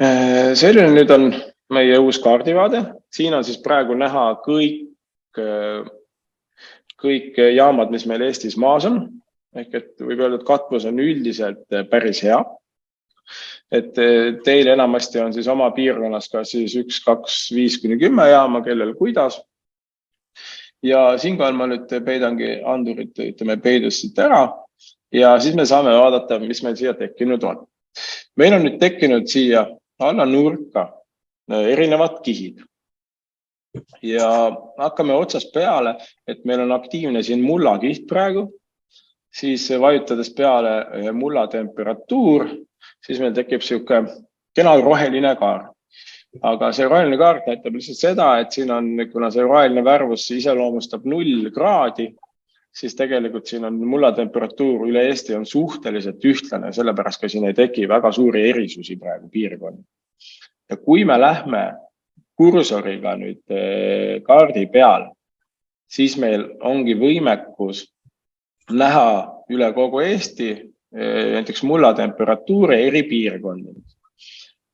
Selline nüüd on meie uus kaardivaade. Siin on siis praegu näha kõik jaamad, mis meil Eestis maas on. Ehk et võib öelda, et katvus on üldiselt päris hea. Et teil enamasti on siis oma piirkonnas ka siis 1, 2, 5 kuni 10 jaama, kellel kuidas. Ja siinkohal ma nüüd peidangi andurit, ütleme, peidust siit ära. Ja siis me saame vaadata, mis meil siia tekkinud on. Meil on nüüd tekkinud siia alla nurka erinevad kihid. Ja hakkame otsast peale, et meil on aktiivne siin mullakiht praegu. Siis vajutades peale mulla temperatuur, siis meil tekib siuke kena roheline kaar. Aga see roheline kaart näitab lihtsalt seda, et siin on, kuna see roheline värvus iseloomustab 0 kraadi, siis tegelikult siin on mulla temperatuur üle Eesti on suhteliselt ühtlane, sellepärast ka siin ei teki väga suuri erisusi praegu piirkonni. Ja kui me lähme kursoriga nüüd kaardi peal, siis meil ongi võimekus näha üle kogu Eesti näiteks mulla temperatuure eri piirkondades.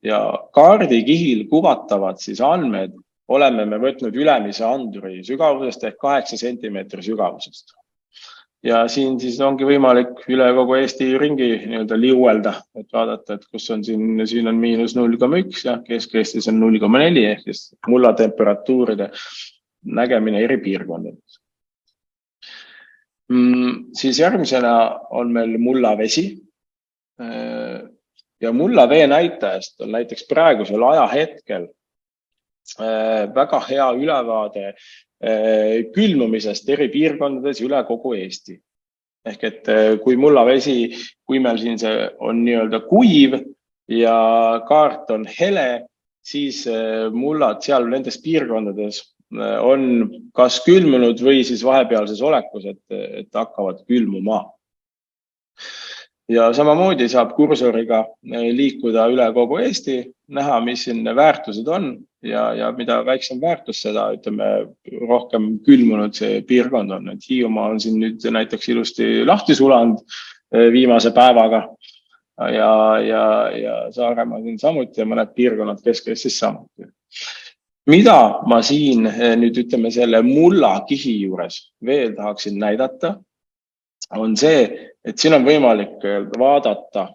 Ja kaardikihil kuvatavad siis andmed oleme me võtnud ülemise anduri sügavusest ehk 8 cm sügavusest. Ja siin siis ongi võimalik üle kogu Eesti ringi liuelda, et vaadata, et kus on siin on -0,1 ja Kesk-Eestis on 0,4 ehk siis mulla temperatuuride nägemine eri piirkondades. Siis järgmisena on meil mullavesi. Ja mullavee näitajast on näiteks praegusel ajahetkel väga hea ülevaade külmumisest eri piirkondades üle kogu Eesti. Ehk et kui mullavesi, kui meil siin see on nii-öelda kuiv ja kaart on hele, siis mullad seal nendes piirkondades on kas külmunud või siis vahepealses olekus, et hakkavad külmuma. Ja samamoodi saab kursoriga liikuda üle kogu Eesti, näha, mis siin väärtused on ja mida väiksem väärtus seda, ütleme, rohkem külmunud see piirkond on. Et Hiiumaa on siin nüüd näiteks ilusti lahti sulanud viimase päevaga ja Saaremaa siin samuti ja mõned piirkonnad Kesk-Eestis samuti. Mida ma siin nüüd ütleme selle mullakihi juures veel tahaksin näidata, on see, et siin on võimalik vaadata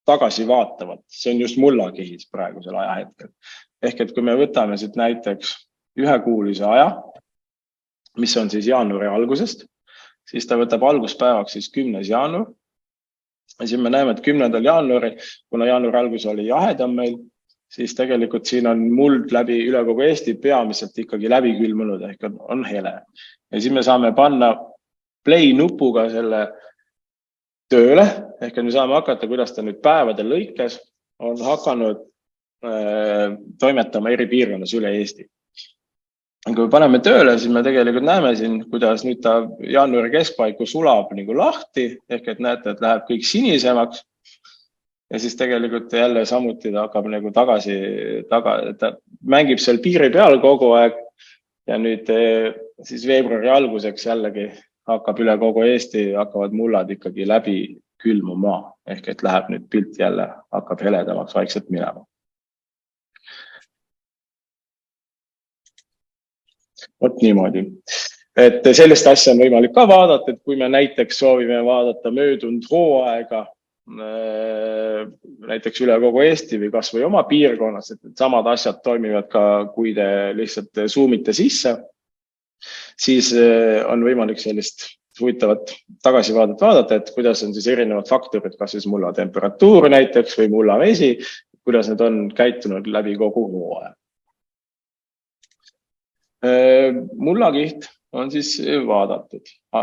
tagasivaatavalt. See on just mullakihis praegusel ajahetkel. Ehk et kui me võtame siit näiteks ühekuulise aja, mis on siis jaanuari algusest, siis ta võtab alguspäevaks siis 10. jaanuar. Ja siin me näeme, et 10. jaanuari, kuna jaanuari algus oli jahedam meil, siis tegelikult siin on muld läbi üle kogu Eesti peamiselt ikkagi läbi külmunud ehk on hele. Ja siis me saame panna play nupuga selle tööle, ehk me saame hakata, kuidas ta nüüd päevade lõikes on hakanud toimetama eri piirkonnas üle Eesti. Kui me paneme tööle, siis me tegelikult näeme siin, kuidas nüüd ta jaanuari keskpaiku sulab nagu lahti, ehk et näete, et läheb kõik sinisemaks. Ja siis tegelikult jälle samuti ta hakkab nagu tagasi, ta mängib seal piiri peal kogu aeg ja nüüd siis veebruari alguseks jällegi hakkab üle kogu Eesti, hakkavad mullad ikkagi läbi külmuma, ehk et läheb nüüd pilt jälle, hakkab heledamaks vaikselt minema. Vot niimoodi. Et sellist asja on võimalik ka vaadata, et kui me näiteks soovime vaadata möödunud hooaega, näiteks üle kogu Eesti või kas või oma piirkonnas, et samad asjad toimivad ka, kui te lihtsalt zoomite sisse, siis on võimalik sellist huvitavat tagasivaadet vaadata, et kuidas on siis erinevad faktorid, kas siis mulla temperatuur näiteks või mullavesi, kuidas need on käitunud läbi kogu hooaja. Mullakiht on siis vaadatud.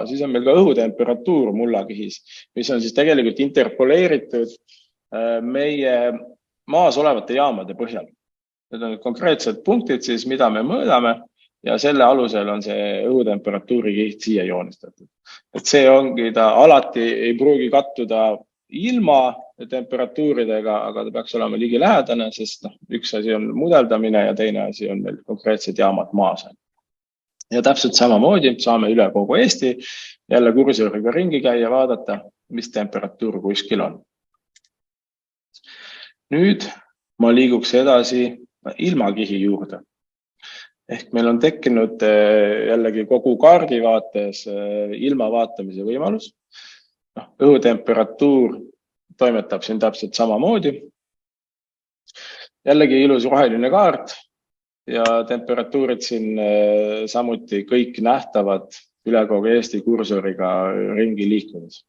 Siis on meil ka õhutemperatuur mullakihis, mis on siis tegelikult interpoleeritud meie maas olevate jaamade põhjal. Need on konkreetsed punktid siis, mida me mõõdame ja selle alusel on see õhutemperatuuri kiht siia joonistatud. Et see ongi, ta alati ei pruugi kattuda ilma temperatuuridega, aga ta peaks olema ligi lähedane, sest üks asi on mudeldamine ja teine asi on meil konkreetsed jaamad maas. Ja täpselt samamoodi saame üle kogu Eesti jälle kursoriga ringi käia, vaadata, mis temperatuur kuskil on. Nüüd ma liiguks edasi ilmakihi juurde. Ehk meil on tekkinud jällegi kogu kaardi vaates ilma vaatamise võimalus. Õhutemperatuur toimetab siin täpselt samamoodi. Jällegi ilus roheline kaart ja temperatuurid siin samuti kõik nähtavad üle kogu Eesti kursoriga ringi liikudes.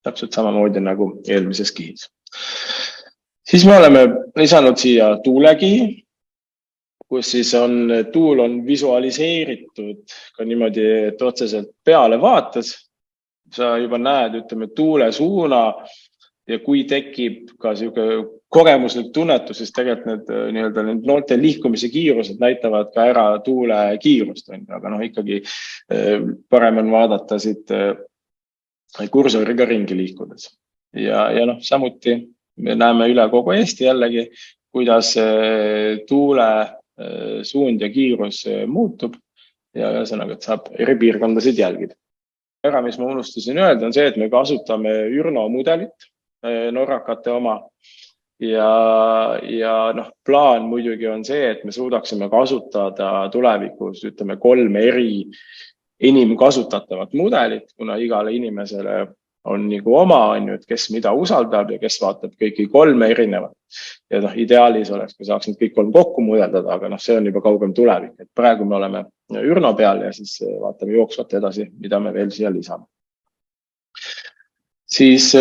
Täpselt samamoodi nagu eelmises kihis. Siis me oleme lisanud siia tuulekihi, kus siis tuul on visualiseeritud ka niimoodi, et otseselt peale vaates. Sa juba näed, ütleme, tuule suuna ja kui tekib ka kogemuslik tunnetus, siis tegelikult need noolte liikumise kiirused näitavad ka ära tuule kiirust. Aga ikkagi parem on vaadata siit kursoriga ringi liikudes. Ja samuti me näeme üle kogu Eesti jällegi, kuidas tuule suund ja kiirus muutub ja ühesõnaga, et saab eri piirkondasid jälgida. Ära, mis ma unustasin öelda, on see, et me kasutame Ürno mudelit, norrakate oma ja plaan muidugi on see, et me suudaksime kasutada tulevikus, ütleme, 3 eri enim kasutatavat mudelit, kuna igale inimesele on nagu oma, et kes mida usaldab ja kes vaatab kõiki 3 erinevat. Ja ideaalis oleks, kui saaks need kõik 3 kokku mudeldada, aga see on juba kaugem tulevik. Et praegu me oleme Ürno peal ja siis vaatame jooksvalt edasi, mida me veel siia lisame. Siis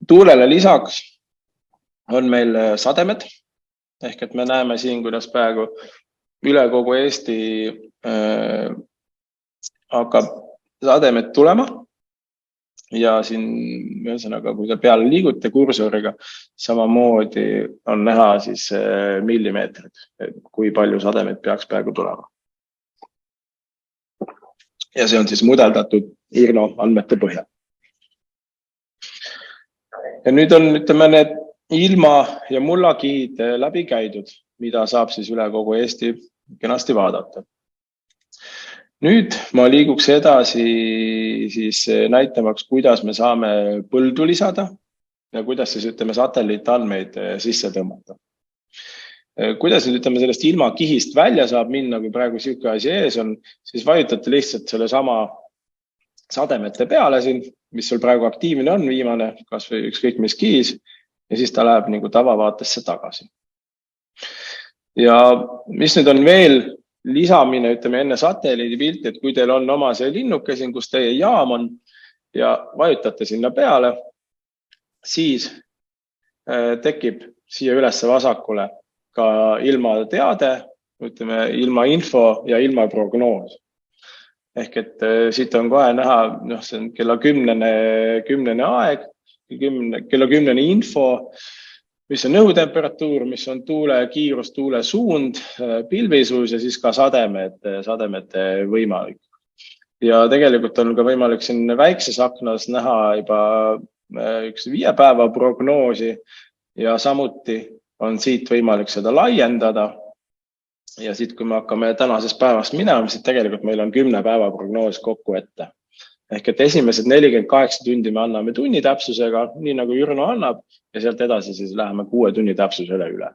tuulele lisaks on meil sademed. Ehk et me näeme siin, kuidas praegu üle kogu Eesti hakkab sademed tulema. Ja siin ühesõnaga, kui te peale liigute kursoriga, samamoodi on näha siis millimeetrid, kui palju sademed peaks praegu tulema. Ja see on siis mudeldatud Ürno andmete põhjal. Ja nüüd on, ütleme, need ilma- ja mullakihid läbi käidud, mida saab siis üle kogu Eesti kenasti vaadata. Nüüd ma liiguks edasi siis näitamaks, kuidas me saame põldu lisada ja kuidas siis, ütleme, satelliitandmeid sisse tõmmata. Kuidas nüüd, ütleme, sellest ilma kihist välja saab minna, kui praegu siuke asi ees on, siis vajutate lihtsalt selle sama sademete peale siin, mis sul praegu aktiivne on viimane, kas või ükskõik mis kihis, ja siis ta läheb nagu tavavaatesse tagasi. Ja mis nüüd on veel lisamine, ütleme, enne satelliidipilti, et kui teil on oma see linnuke siin, kus teie jaam on ja vajutate sinna peale, siis tekib siia ülesse vasakule ka ilma teade, ütleme, ilma info ja ilma prognoos. Ehk et siit on kohe näha, see on kella 10 aeg, kella 10 info, mis on õhutemperatuur, mis on tuule kiirus, tuule suund, pilvisus ja siis ka sademete võimalik. Ja tegelikult on ka võimalik siin väikses aknas näha juba üks 5 päeva prognoosi ja samuti on siit võimalik seda laiendada. Ja siit, kui me hakkame tänasest päevast minema, siis tegelikult meil on 10 päeva prognoos kokku ette. Ehk et esimesed 48 tundi me anname tunni täpsusega, nii nagu Ürno annab, ja sealt edasi siis läheme 6 tunni täpsusele üle.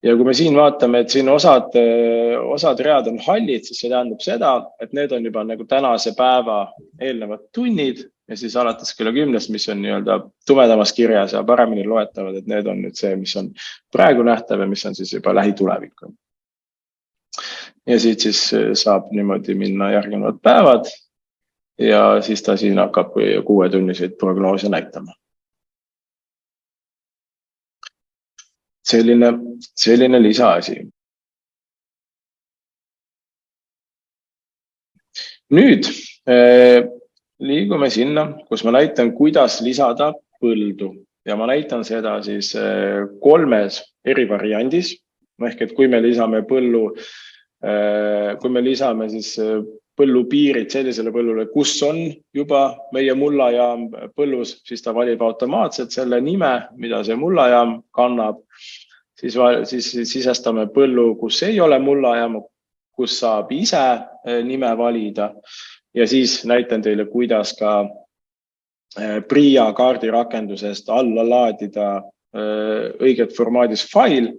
Ja kui me siin vaatame, et siin osad read on hallid, siis see tähendab seda, et need on juba nagu tänase päeva eelnevad tunnid ja siis alates kella 10, mis on nii-öelda tumedamas kirjas ja paremini loetavad, et need on nüüd see, mis on praegu nähtav ja mis on siis juba lähitulevikku. Ja siit siis saab niimoodi minna järgnevad päevad. Ja siis ta siin hakkab 6 tunniseid prognoose näitama. Selline lisaasi. Nüüd liigume sinna, kus ma näitan, kuidas lisada põldu. Ja ma näitan seda siis 3 eri variandis. Ehk et kui me lisame siis põllupiirid sellisele põllule, kus on juba meie mullajaam põllus, siis ta valib automaatselt selle nime, mida see mullajaam kannab. Siis sisestame põllu, kus ei ole mullajaam, kus saab ise nime valida. Ja siis näitan teile, kuidas ka PRIA kaardirakendusest alla laadida õiget formaadis fail,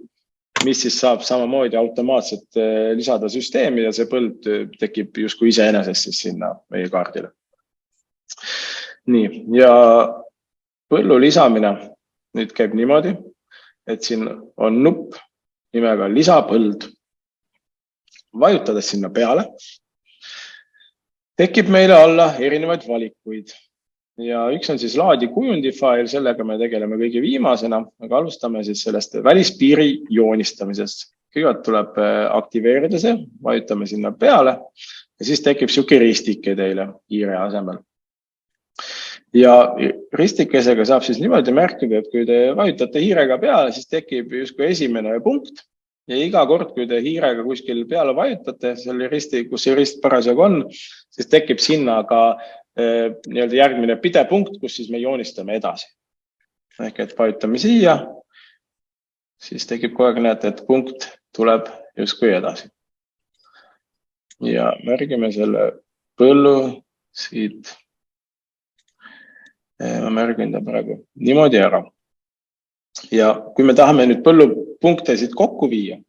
mis siis saab samamoodi automaatselt lisada süsteemi ja see põld tekib justkui iseenesest siis sinna meie kaardile. Nii, ja põllu lisamine nüüd käib niimoodi, et siin on nupp nimega lisapõld. Vajutades sinna peale, tekib meile alla erinevaid valikuid. Ja üks on siis laadi kujundifail, sellega me tegeleme kõige viimasena, aga alustame siis sellest välispiiri joonistamisest. Kõigepealt tuleb aktiveerida see, vajutame sinna peale ja siis tekib siuke ristike teile hiire asemel. Ja ristikesega saab siis niimoodi märkida, et kui te vajutate hiirega peale, siis tekib justkui esimene punkt ja iga kord, kui te hiirega kuskil peale vajutate, selle risti, kus see rist parasjagu on, siis tekib sinna ka nii-öelda järgmine pidepunkt, kus siis me joonistame edasi. Ehk et vajutame siia, siis tekib kogu aeg näete, et punkt tuleb justkui edasi. Ja märgime selle põllu siit. Ma märgin ta praegu niimoodi ära. Ja kui me tahame nüüd põllupunkte siit kokku viia,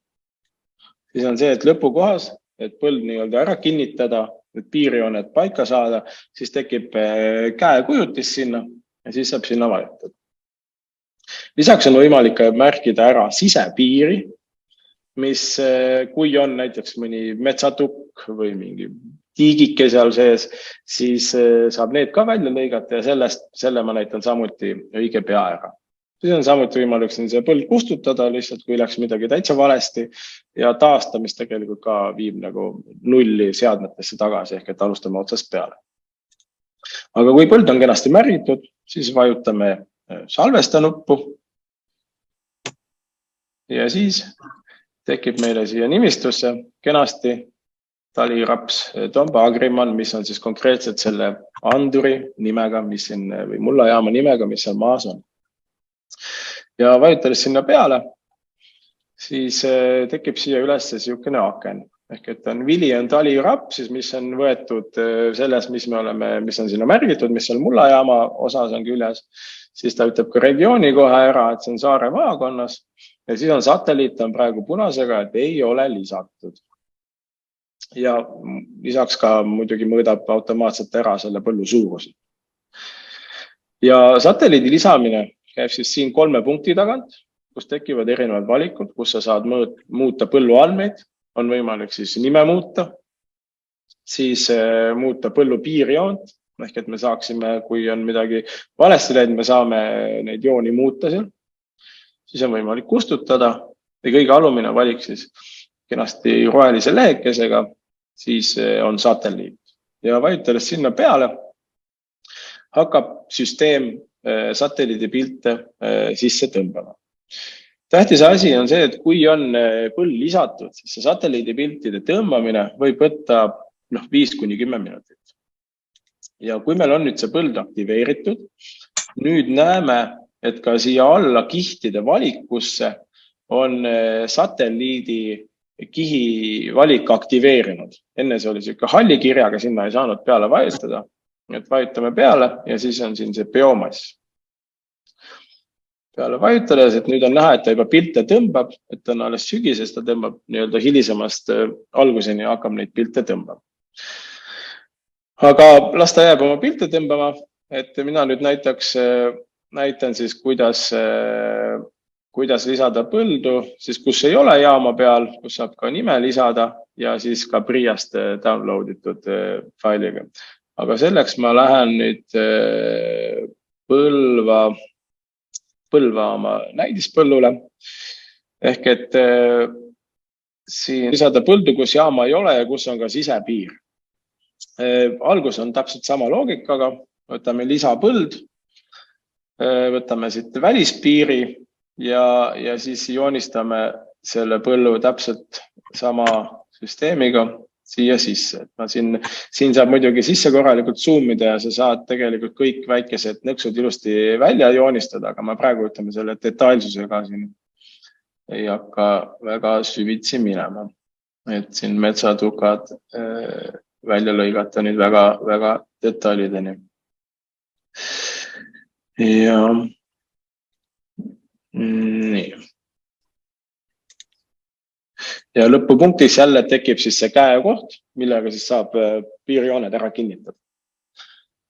siis on see, et lõpukohas, et põld nii-öelda ära kinnitada, et piirjoonet paika saada, siis tekib käekujutis sinna ja siis saab sinna vajutada. Lisaks on võimalik märkida ära sisepiiri, mis kui on näiteks mõni metsatukk või mingi tiigike seal sees, siis saab need ka välja lõigata ja selle ma näitan samuti õige pea ära. Siis on samuti võimalik see põld kustutada lihtsalt, kui läks midagi täitsa valesti ja taastamist tegelikult ka viib nagu nulli seadmetesse tagasi ehk et alustame otsast peale. Aga kui põld on kenasti märgitud, siis vajutame salvesta nuppu ja siis tekib meile siia nimistusse kenasti taliraps Tomba Agriman, mis on siis konkreetselt selle anduri nimega, mis siin, või mullajaama nimega, mis seal maas on. Ja vajutades sinna peale, siis tekib siia üles siukene aken. Ehk et on vili on taliraps, mis on võetud selles, mis on sinna märgitud, mis on mullajaama osas on küljes. Siis ta ütleb ka regiooni kohe ära, et see on Saare maakonnas. Ja siis on satelliit on praegu punasega, et ei ole lisatud. Ja lisaks ka muidugi mõõdab automaatselt ära selle põllu suurusi. Ja satelliidi lisamine käib siis siin 3 punkti tagant, kus tekivad erinevad valikud, kus sa saad muuta põllu andmeid, on võimalik siis nime muuta, siis muuta põllu piirjoont, ehk et me saaksime, kui on midagi valesti läinud, me saame neid jooni muuta seal, siis on võimalik kustutada ja kõige alumine valik siis kenasti rohelise lehekesega, siis on satelliit. Ja vajutades sinna peale, hakkab süsteem satelliidi pilte sisse tõmbama. Tähtis asi on see, et kui on põld lisatud, siis see satelliidi piltide tõmbamine võib võtta 5–10 minutit. Ja kui meil on nüüd see põld aktiveeritud, nüüd näeme, et ka siia alla kihtide valikusse on satelliidi kihi valik aktiveerinud. Enne see oli siuke halli kirjaga, sinna ei saanud peale vajutada. Et vajutame peale ja siis on siin see biomass. Peale vajutades, et nüüd on näha, et ta juba pilte tõmbab, et on alles sügises, ta tõmbab nii-öelda hilisemast alguseni ja hakkab neid pilte tõmbama. Aga las ta jääb oma pilte tõmbama, et mina nüüd näitan siis, kuidas lisada põldu, siis kus ei ole jaama peal, kus saab ka nime lisada ja siis ka Priast downloaditud failiga. Aga selleks ma lähen nüüd Põlva oma näidispõllule. Ehk et siin lisada põldu, kus jaama ei ole ja kus on ka sisepiir. Algus on täpselt sama loogikaga. Võtame lisapõld, võtame siit välispiiri ja siis joonistame selle põllu täpselt sama süsteemiga siia sisse. Siin saab muidugi sisse korralikult zoomida ja sa saad tegelikult kõik väikesed nõksud ilusti välja joonistada, aga ma praegu ütleme selle detailsusega siin ei hakka väga süvitsi minema. Et siin metsatukad välja lõigata nüüd väga detailideni. Ja Nii. Ja lõpupunktis jälle tekib siis see käekoht, millega siis saab piirjooned ära kinnitada.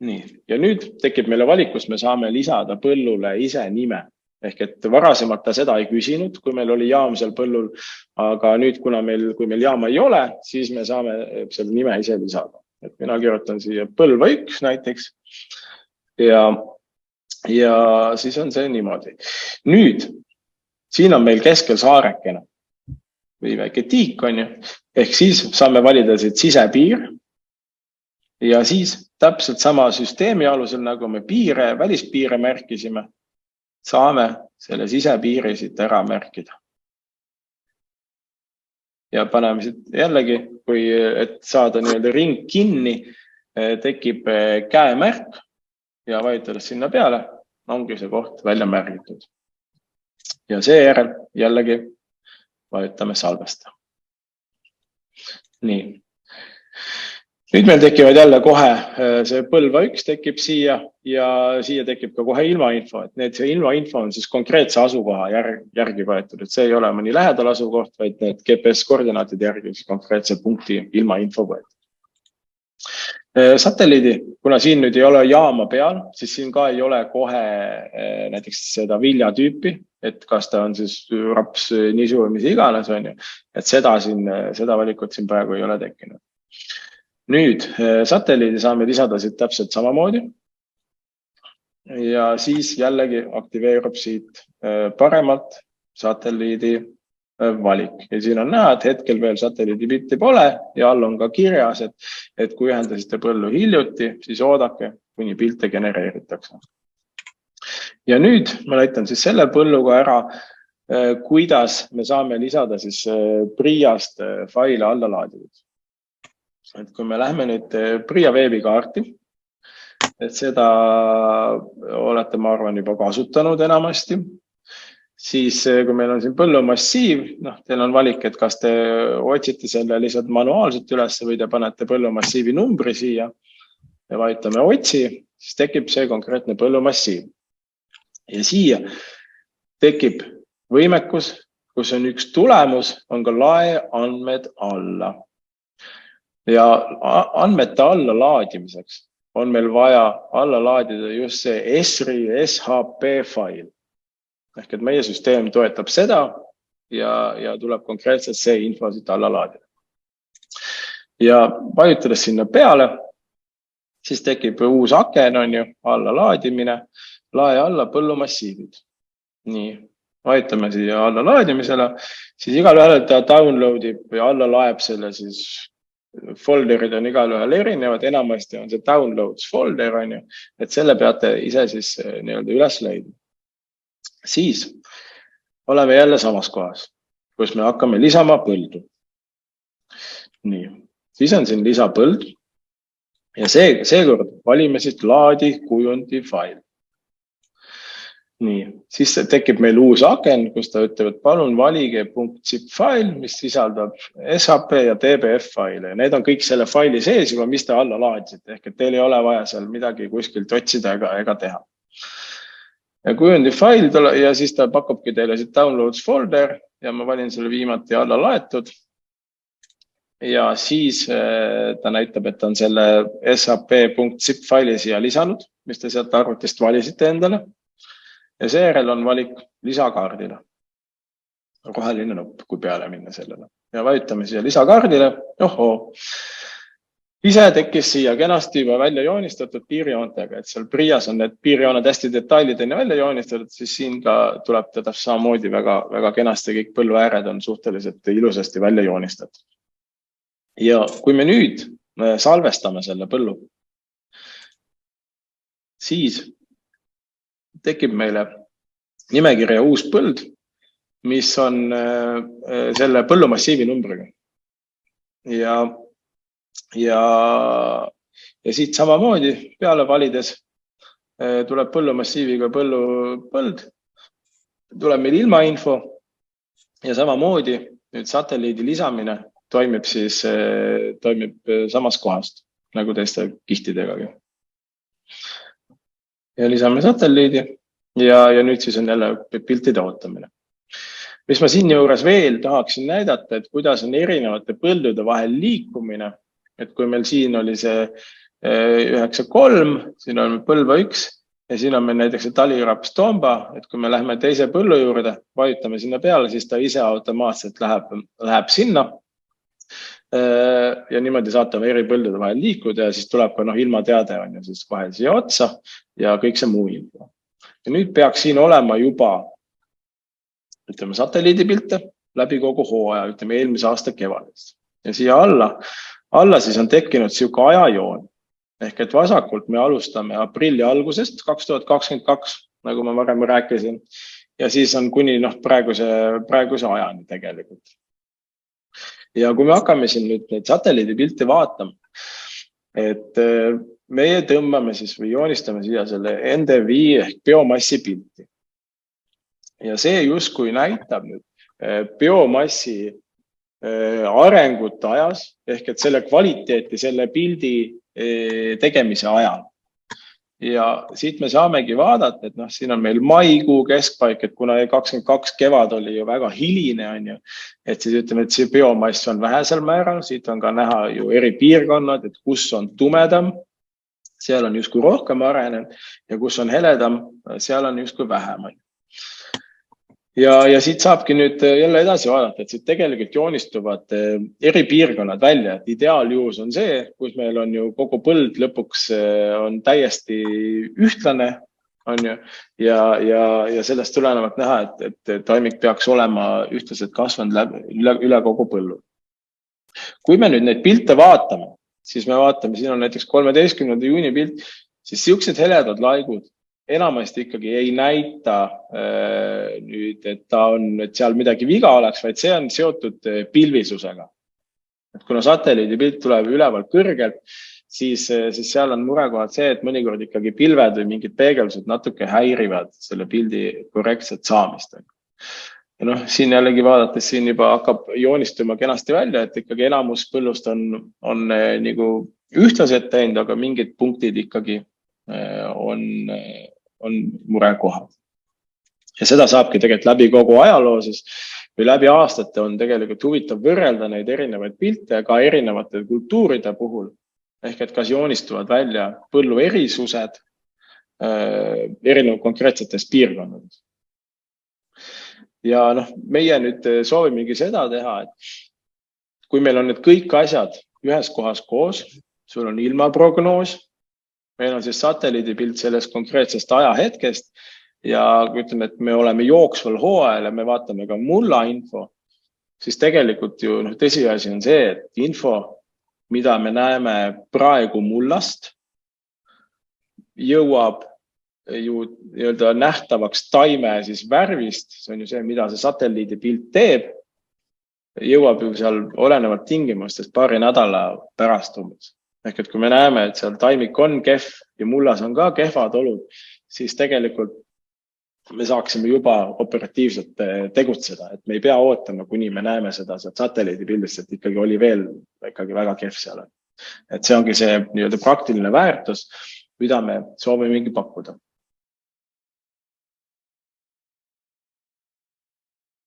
Nii. Ja nüüd tekib meile valik, kus me saame lisada põllule ise nime. Ehk et varasemalt ta seda ei küsinud, kui meil oli jaam seal põllul, aga nüüd, kui meil jaama ei ole, siis me saame selle nime ise lisada. Et mina kirjutan siia põlva 1 näiteks ja siis on see niimoodi. Nüüd, siin on meil keskel saarekene või väike tiik on ju, ehk siis saame valida siit sisepiir ja siis täpselt sama süsteemi alusel, nagu me välispiire märkisime, saame selle sisepiiri siit ära märkida. Ja paneme siit jällegi, et saada nii-öelda ring kinni, tekib käemärk ja vajutades sinna peale, ongi see koht välja märgitud. Ja seejärel jällegi vajutame salvesta. Nii. Nüüd meil tekivad jälle kohe see põlva 1 tekib siia ja siia tekib ka kohe ilmainfo, et see ilmainfo on siis konkreetse asukoha järgi võetud, et see ei ole mõni lähedal asukoht, vaid need GPS-koordinaatid järgi siis konkreetse punkti ilmainfo võetud. Satelliidi, kuna siin nüüd ei ole jaama peal, siis siin ka ei ole kohe näiteks seda viljatüüpi, et kas ta on siis raps, nisu või mis iganes on ju, et seda valikut siin praegu ei ole tekkinud. Nüüd satelliidi saame lisada siit täpselt samamoodi ja siis jällegi aktiveerub siit paremalt satelliidi valik. Ja siin on näha, et hetkel veel satelliidi pilti pole ja all on ka kirjas, et kui ühendasite põllu hiljuti, siis oodake, kuni pilte genereeritakse. Ja nüüd ma näitan siis selle põlluga ära, kuidas me saame lisada siis PRIA-st faile alla laadinud. Et kui me lähme nüüd PRIA veebikaarti, et seda olete, ma arvan, juba kasutanud enamasti, siis kui meil on siin põllumassiiv, teil on valik, et kas te otsite selle lihtsalt manuaalselt üles või te panete põllumassiivi numbri siia ja vajutame otsi, siis tekib see konkreetne põllumassiiv. Ja siia tekib võimekus, kus on üks tulemus, on ka lae andmed alla. Ja andmete alla laadimiseks on meil vaja alla laadida just see ESRI SHP fail. Ehk et meie süsteem toetab seda ja tuleb konkreetselt see info siit alla laadida. Ja vajutades sinna peale, siis tekib uus aken, on ju, alla laadimine, lae alla põllumassiivid. Nii, vajutame siia alla laadimisele, siis igal ühel ta downloadib ja alla laeb selle siis folderid on igal ühel erinevad, enamasti on see downloads folder, on ju, et selle peate ise siis nii-öelda üles leidma. Siis oleme jälle samas kohas, kus me hakkame lisama põldu. Nii, siis on siin lisapõld ja seekord valime siit laadi kujundi fail. Nii, siis tekib meil uus aken, kus ta ütleb, et palun valige .zip fail, mis sisaldab SHP ja DBF faile. Need on kõik selle faili sees juba, mis te alla laadisite, ehk et teil ei ole vaja seal midagi kuskilt otsida ega teha. Ja kujundi fail ja siis ta pakubki teile siit downloads folder ja ma valin selle viimati alla laetud. Ja siis ta näitab, et on selle shp.zip faili siia lisanud, mis te sealt arvutist valisite endale. Ja seejärel on valik lisakaardile. Roheline nupp, kui peale minna sellele. Ja vajutame siia lisakaardile. Ohoo. Ise tekkis siia kenasti juba välja joonistatud piirjoontega, et seal PRIA-s on need piirjooned hästi detailideni välja joonistatud, siis siin ka tuleb teda samamoodi väga kenasti, kõik põlluääred on suhteliselt ilusasti välja joonistatud. Ja kui me nüüd salvestame selle põllu, siis tekib meile nimekirja uus põld, mis on selle põllumassiivi numbriga. Ja siit samamoodi peale valides tuleb põllumassiiviga põld, tuleb meil ilmainfo ja samamoodi nüüd satelliidi lisamine toimib samas kohast, nagu teiste kihtidegagi. Ja lisame satelliidi ja nüüd siis on jälle piltide ootamine. Mis ma siin juures veel tahaksin näidata, et kuidas on erinevate põldude vahel liikumine. Et kui meil siin oli see 9-3, siin on põlva 1 ja siin on meil näiteks Taliraps Tomba, et kui me läheme teise põllu juurde, vajutame sinna peale, siis ta ise automaatselt läheb sinna. Ja niimoodi saatame eri põldude vahel liikuda ja siis tuleb ka ilmateade on ju siis kohe siia otsa ja kõik see muu info. Ja nüüd peaks siin olema juba satelliidipilte läbi kogu hooaja, eelmise aasta kevadest. Ja siia alla siis on tekkinud siuke ajajoon. Ehk et vasakult me alustame aprilli algusest 2022, nagu ma varem rääkisin. Ja siis on kuni praeguse ajani tegelikult. Ja kui me hakkame siin nüüd neid satelliidipilte vaatama, et meie tõmbame siis või joonistame siia selle NDVI ehk biomassi pilti. Ja see justkui näitab nüüd biomassi arengut ajas, ehk et selle kvaliteeti selle pildi tegemise ajal. Ja siit me saamegi vaadata, et siin on meil maikuu keskpaik, et kuna 22 kevad oli ju väga hiline, on ju, et siis ütleme, et see biomass on vähesel määral, siit on ka näha ju eri piirkonnad, et kus on tumedam, seal on justkui rohkem arenenud ja kus on heledam, seal on justkui vähem. Ja siit saabki nüüd jälle edasi vaadata, et siit tegelikult joonistuvad eri piirkonnad välja, et ideaaljuhus on see, kus meil on ju kogu põld lõpuks on täiesti ühtlane, on ju, ja sellest tulenevalt näha, et taimik peaks olema ühtlaselt kasvanud üle kogu põllu. Kui me nüüd neid pilte vaatame, siis me vaatame, siin on näiteks 13. juuni pilt, siis siuksed heledad laigud enamasti ikkagi ei näita nüüd, et seal midagi viga oleks, vaid see on seotud pilvisusega. Et kuna satelliidipilt tuleb ülevalt kõrgelt, siis seal on murekohad see, et mõnikord ikkagi pilved või mingid peegeldused natuke häirivad selle pildi korrektset saamist. Ja siin jällegi vaadates siin juba hakkab joonistuma kenasti välja, et ikkagi enamus põllust on nagu ühtlaselt teinud, aga mingid punktid ikkagi on murekohad. Ja seda saabki tegelikult läbi kogu ajaloo siis või läbi aastate on tegelikult huvitav võrrelda neid erinevaid pilte ka erinevate kultuuride puhul. Ehk et kas joonistuvad välja põllu erisused erinevad konkreetsetes piirkonnades. Ja meie nüüd soovimegi seda teha, et kui meil on need kõik asjad ühes kohas koos, sul on ilmaprognoos, meil on siis satelliidipilt sellest konkreetsest ajahetkest ja ütleme, et me oleme jooksval hooajal ja me vaatame ka mulla info, siis tegelikult ju tõsiasi on see, et info, mida me näeme praegu mullast, jõuab ju nähtavaks taime siis värvist, see on ju see, mida see satelliidipilt teeb, jõuab ju seal olenevalt tingimustest paari nädala pärast umbes. Ehk et kui me näeme, et seal taimik on kehv ja mullas on ka kehvad olud, siis tegelikult me saaksime juba operatiivselt tegutseda, et me ei pea ootama, kuni me näeme seda satelliidipildist, et ikkagi oli veel ikkagi väga kehv seal. Et see ongi see praktiline väärtus, mida me soovimegi pakkuda.